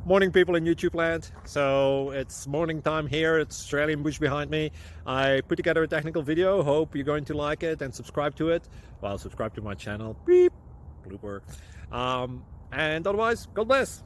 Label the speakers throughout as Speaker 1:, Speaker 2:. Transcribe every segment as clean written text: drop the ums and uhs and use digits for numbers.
Speaker 1: Morning, people in YouTube land. So it's morning time here. It's Australian bush behind me. I put together a technical video. Hope you're going to like it and subscribe to it. Well, subscribe to my channel. Beep. Blooper. And otherwise, God bless.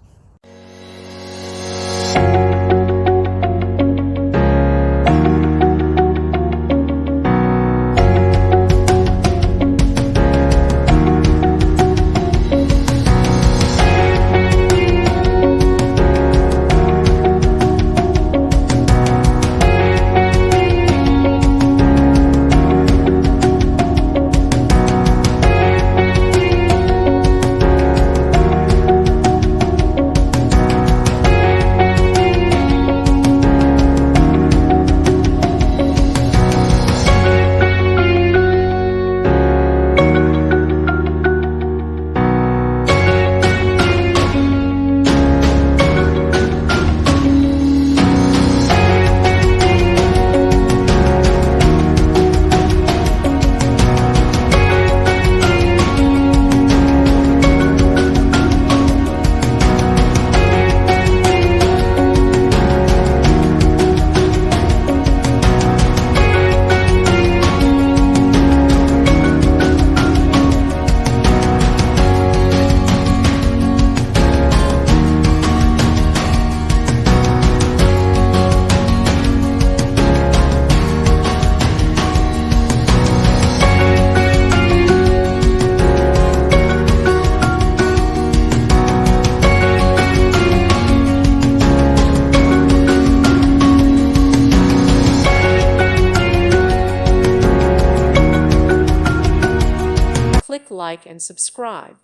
Speaker 2: Click like and subscribe.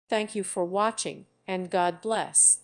Speaker 2: Thank you for watching, and God bless.